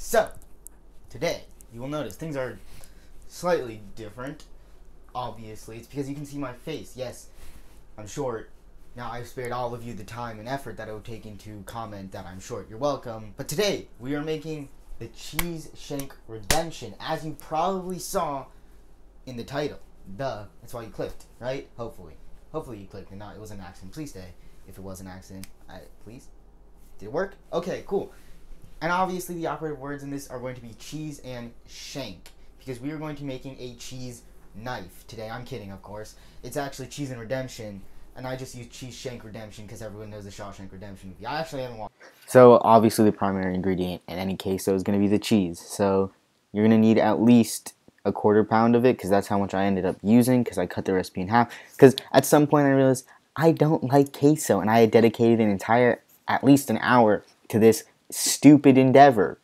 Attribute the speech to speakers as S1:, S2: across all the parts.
S1: So, today, you will notice things are slightly different. Obviously, it's because you can see my face. Yes, I'm short. Now, I've spared all of you the time and effort that it would take to comment that I'm short. You're welcome. But today, we are making the Cheese Shank Redemption, as you probably saw in the title. Duh. That's why you clicked, right? Hopefully. Hopefully you clicked and not it was an accident. Please stay if it was an accident. Please? Did it work? Okay, cool. And obviously the operative words in this are going to be cheese and shank, because we are going to be making a cheese knife today. I'm kidding, of course. It's actually Cheese and Redemption, and I just use Cheese Shank Redemption because everyone knows the Shawshank Redemption movie. I actually haven't watched. So obviously the primary ingredient in any queso is going to be the cheese. So you're going to need at least a quarter pound of it, because that's how much I ended up using, because I cut the recipe in half. Because at some point I realized I don't like queso, and I had dedicated an entire, at least an hour to this stupid endeavor.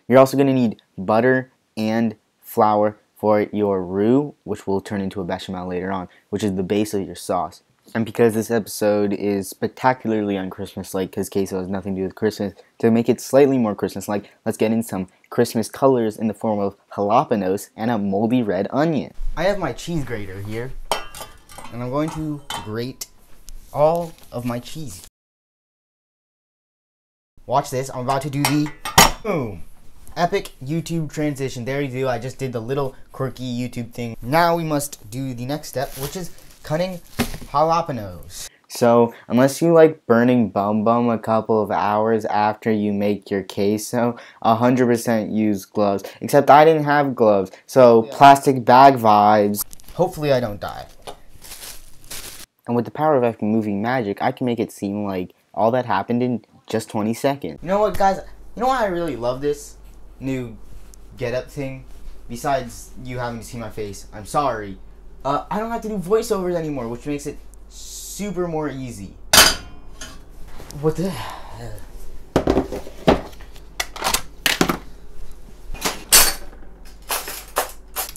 S1: You're also going to need butter and flour for your roux, which will turn into a bechamel later on, which is the base of your sauce. And because this episode is spectacularly un-Christmas-like, because queso has nothing to do with Christmas, to make it slightly more Christmas-like, let's get in some Christmas colors in the form of jalapenos and a moldy red onion. I have my cheese grater here, and I'm going to grate all of my cheese. Watch this, I'm about to do the boom. Epic YouTube transition. There you go, I just did the little quirky YouTube thing. Now we must do the next step, which is cutting jalapenos. So, unless you like burning bum a couple of hours after you make your queso, 100% use gloves. Except I didn't have gloves, so plastic bag vibes. Hopefully I don't die. And with the power of epic movie magic, I can make it seem like all that happened in just 20 seconds. You know what, guys? You know why I really love this new get-up thing? Besides you having to see my face, I'm sorry. I don't have to do voiceovers anymore, which makes it super more easy. What the hell?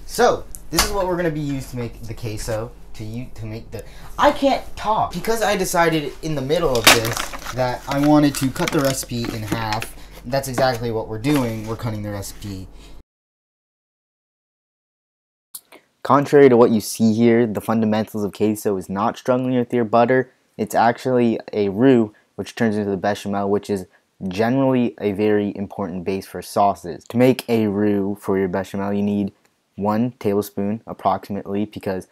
S1: So, this is what we're gonna be used to make the queso. To make the... I can't talk! Because I decided in the middle of this that I wanted to cut the recipe in half. That's exactly what we're doing. We're cutting the recipe. Contrary to what you see here, the fundamentals of queso is not struggling with your butter. It's actually a roux, which turns into the bechamel, which is generally a very important base for sauces. To make a roux for your bechamel, you need 1 tablespoon approximately, because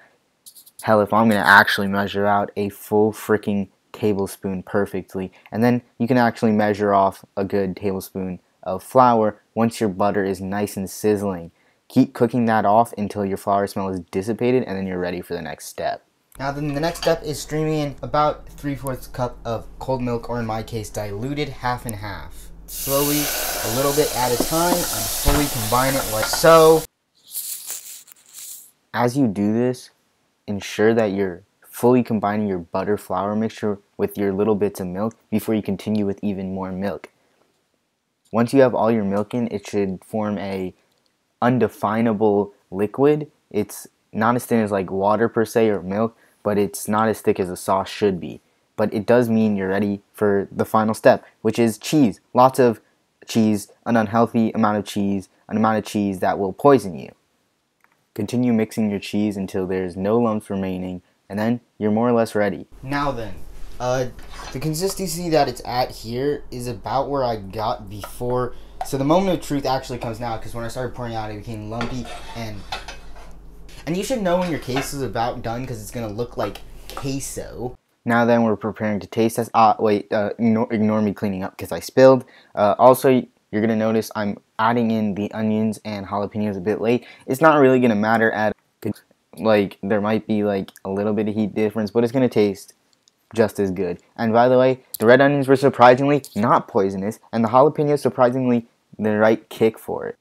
S1: hell, if I'm going to actually measure out a full freaking tablespoon perfectly, and then you can actually measure off a good tablespoon of flour once your butter is nice and sizzling. Keep cooking that off until your flour smell is dissipated, and then you're ready for the next step. Now then, the next step is streaming in about 3/4 cup of cold milk, or in my case diluted half and half. Slowly, a little bit at a time, and fully combine it like so. As you do this, ensure that you're fully combining your butter flour mixture with your little bits of milk before you continue with even more milk. Once you have all your milk in, it should form a undefinable liquid. It's not as thin as like water per se or milk, but it's not as thick as a sauce should be. But it does mean you're ready for the final step, which is cheese. Lots of cheese, an unhealthy amount of cheese, an amount of cheese that will poison you. Continue mixing your cheese until there's no lumps remaining, and then you're more or less ready. Now then, the consistency that it's at here is about where I got before. So the moment of truth actually comes now, because when I started pouring out, it became lumpy, and you should know when your queso is about done, because it's gonna look like queso. Now then, we're preparing to taste test. Ignore me cleaning up because I spilled. Also, you're gonna notice I'm adding in the onions and jalapenos a bit late. It's not really gonna matter there might be like a little bit of heat difference, but it's gonna taste just as good. And by the way, the red onions were surprisingly not poisonous, and the jalapenos surprisingly the right kick for it.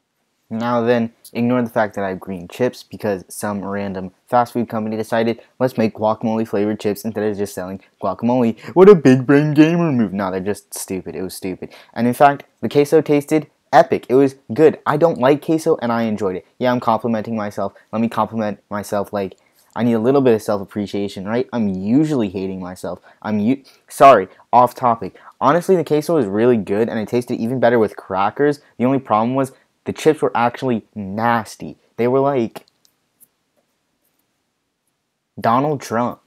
S1: Now then, ignore the fact that I have green chips, because some random fast food company decided, let's make guacamole flavored chips instead of just selling guacamole. What a big brain gamer move. No, they're just stupid. It was stupid. And in fact, the queso tasted epic. It was good. I don't like queso, and I enjoyed it. Yeah, I'm complimenting myself. Let me compliment myself like I need a little bit of self-appreciation, right? I'm usually hating myself. Sorry, off topic. Honestly, the queso is really good, and it tasted even better with crackers. The only problem was the chips were actually nasty. They were like Donald Trump.